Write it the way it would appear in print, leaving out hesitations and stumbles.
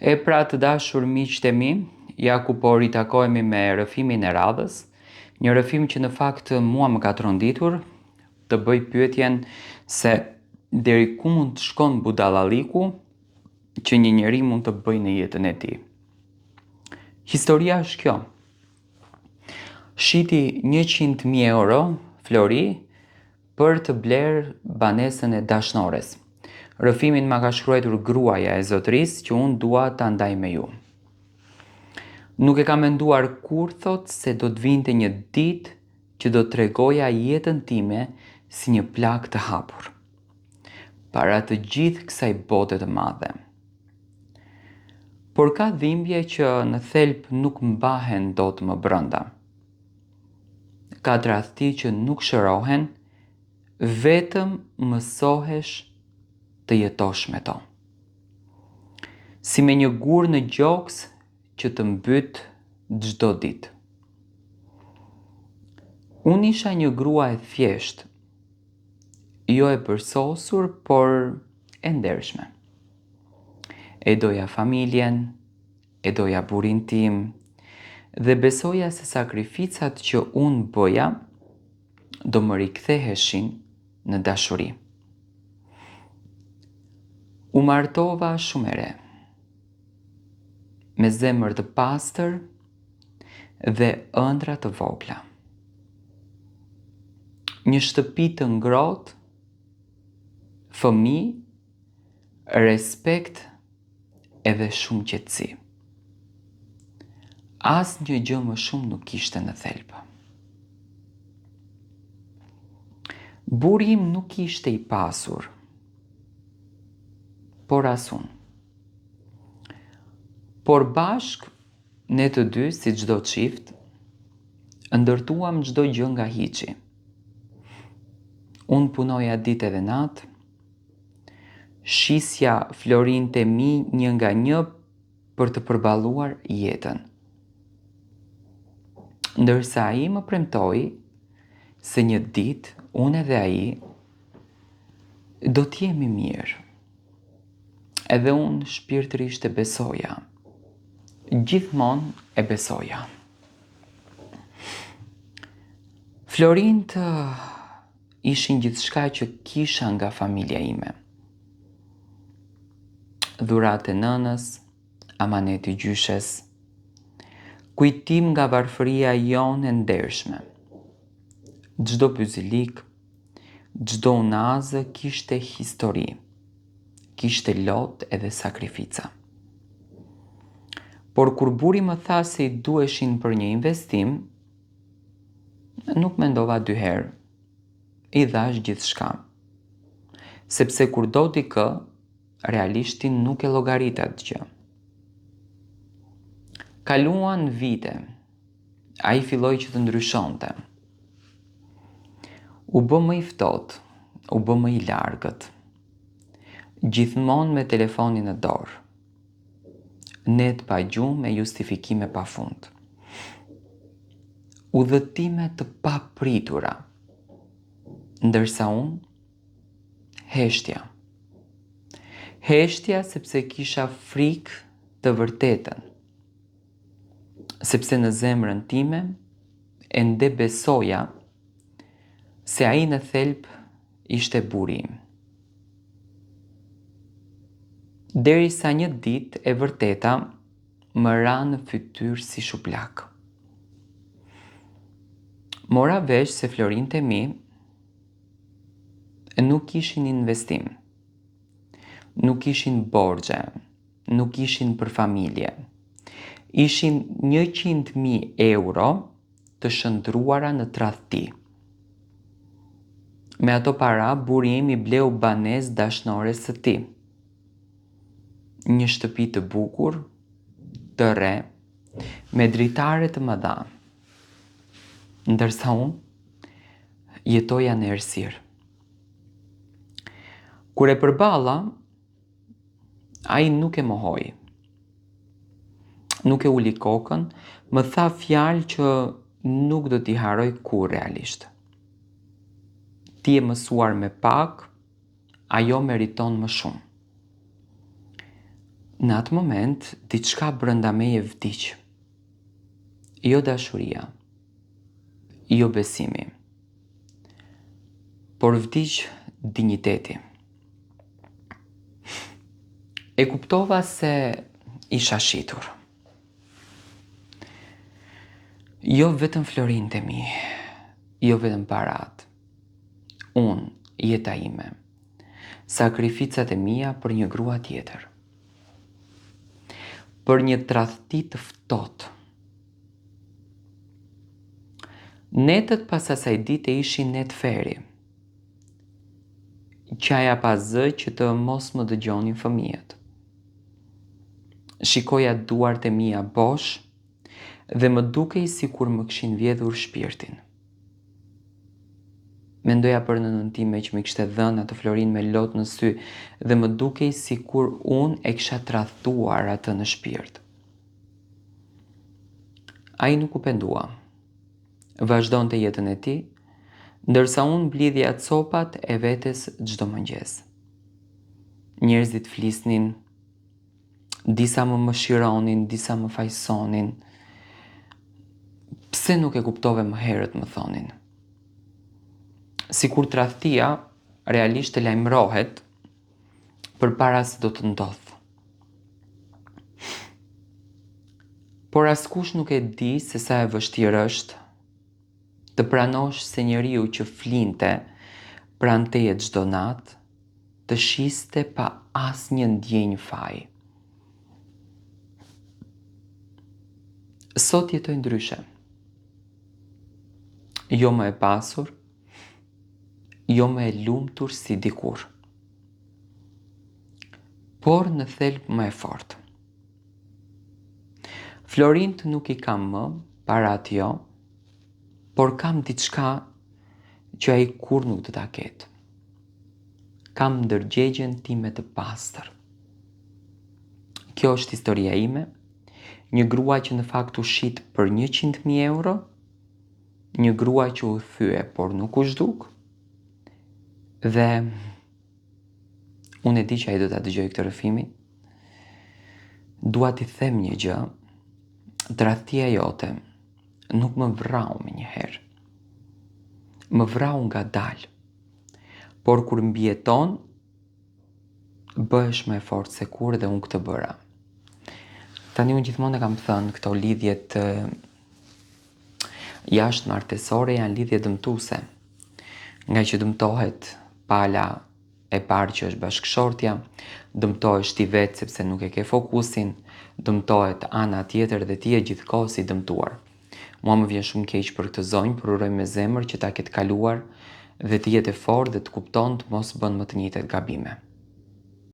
E pra të dashur miqtë e mi, ja ku po ritakohemi me rrëfimin e radhës, një rrëfim që në fakt mua më ka tronditur të bëj pyetjen se deri ku mund të shkon budallalliku që një njeri mund të bëjë në jetën e tij. Historia është kjo. Shiti 100.000 euro Flori për të bler banesën e dashnores. Rrëfimin ma ka shkruar gruaja e zotërisë që unë dua ta ndaj me ju. Nuk e ka menduar kur thot se do të vinte një ditë që do të tregoja jetën time si një plak të hapur para të gjithë kësaj bote të madhe. Por ka dhimbje që në thelb nuk mbahen dot më brenda. Ka tradhti që nuk shërohen, vetëm mësohesh të jetosh me to. Si me një gur në gjoks që të mbyt çdo ditë. Unë isha një grua e thjesht, jo e përsosur, por e ndershme. E doja familjen, e doja burin tim, dhe besoja se sakrificat që unë bëja do më riktheheshin në dashuri. U martova shumë e re, me zemër të pastër dhe ëndra të vogla. Një shtëpi të ngrohtë, fëmijë, respekt edhe shumë qetësi. Asnjë gjë më shumë nuk kishte në thelb. Burri im nuk ishte i pasur, por as unë. Por bashk, ne të dy, si çdo çift, ndërtuam çdo gjë nga hiçi. Unë punoja ditë edhe natë, shisja florinte mi një nga një për të përballuar jetën. Ndërsa ai më premtoi se një ditë unë edhe ai do t'jemi mirë. Edhe unë shpirtërisht e besoja. Gjithmonë e besoja. Florint ishin gjithçka që kisha nga familja ime. Dhuratë e nënës, amaneti gjyshes, kujtim nga varfëria jonë e ndershme. Çdo byzilik, çdo unazë kishte histori, kishte lot edhe sakrifica. Por kur burri më tha se i duheshin për një investim, nuk mendova dy herë, i dhash gjithçka. Sepse kur do t'i kë, realishtin nuk e llogarit atë gjë. Kaluan vite, ai filloi që të ndryshonte. U bë më i ftohtë, u bë më i largët. Gjithmonë me telefonin në dorë. Net pa gjumë me justifikime pafund. Udhëtime të papritura. Ndërsa unë heshtja. Heshtja sepse kisha frikë të vërtetën. Sepse në zemrën time ende besoja se ai në thelb ishte burri im. Derisa një ditë e vërteta më ra në fytyrë si shuplak. Mora vesh se florinte mi nuk ishin investim, nuk ishin borxhe, nuk ishin për familje. Ishin 100.000 euro të shndruara në tradhti. Me ato para, burri im i bleu banesë dashnore së tij. Një shtëpi të bukur, të re, me dritare të mëdha. Ndërsa unë jetoja në errësirë. Kur e përballa, ai nuk e mohoi. Nuk e uli kokën, më tha fjalë që nuk do t'i haroj kurrë realisht. Ti e mësuar me pak, ajo meriton më shumë. Në atë moment, diçka brenda meje vdiq. Jo dashuria, jo besimi, por vdiq dinjiteti. E kuptova se isha shitur. Jo vetëm florinte mi, jo vetëm parat. Unë, jeta ime, sakrificat e mia për një grua tjetër. Për një tradhti të ftohtë. Netët pas asaj dite ishin net feri. Qaja pa zë që të mos më dëgjonin fëmijët. Shikoja duart e mia bosh dhe më dukej sikur më kishin vjedhur shpirtin. Mendoja për nënën time që më kishte dhënë atë florin me lot në sy dhe më dukej sikur unë e kisha tradhtuar atë në shpirt. Ai nuk u pendua. Vazhdonte jetën e tij, ndërsa unë mblidhja copat e vetes çdo mëngjes. Njerëzit flisnin, disa më mëshironin, disa më fajsonin. Pse nuk e kuptove më herët, më thonin. Sikur tradhtia realisht të lajmërohet përpara se do të ndodhë. Por askush nuk e di se sa e vështirë është të pranosh se njeriu që flinte pranë teje çdo natë të shiste pa asnjë ndjenjë faji. Sot jetoj ndryshe. Jo më e pasur, jo më e lumtur si dikur, por në thelb më e fortë. Florint nuk i kam më, parat jo, por kam diçka që ai kur nuk do ta ketë. Kam ndërgjegjen time të pastër. Kjo është historia ime, një grua që në fakt u shit për 100.000 euro, një grua që u thye por nuk u zhduk, dhe unë e di që ai do ta dëgjoj këtë rrëfimin. Dua t'i them një gjë, tradhtia jote nuk më vrau me një herë. Më vrau nga dalë, por kur mbijeton, bëhesh më e fortë se kur dhe unë këtë bëra. Tani unë gjithmonë e kam thënë, këto lidhjet jashtë martesore janë lidhje dëmtuese, nga që dëmtohet pala e parë që është bashkëshortja, dëmtohesh ti vetë sepse nuk e ke fokusin, dëmtohet ana tjetër dhe ti e gjithkohë si dëmtuar. Mua më vjen shumë keq për këtë zonjë, por uroj me zemër që ta ketë kaluar dhe të jetë e fortë dhe të kupton të mos bën më të njëjtat gabime.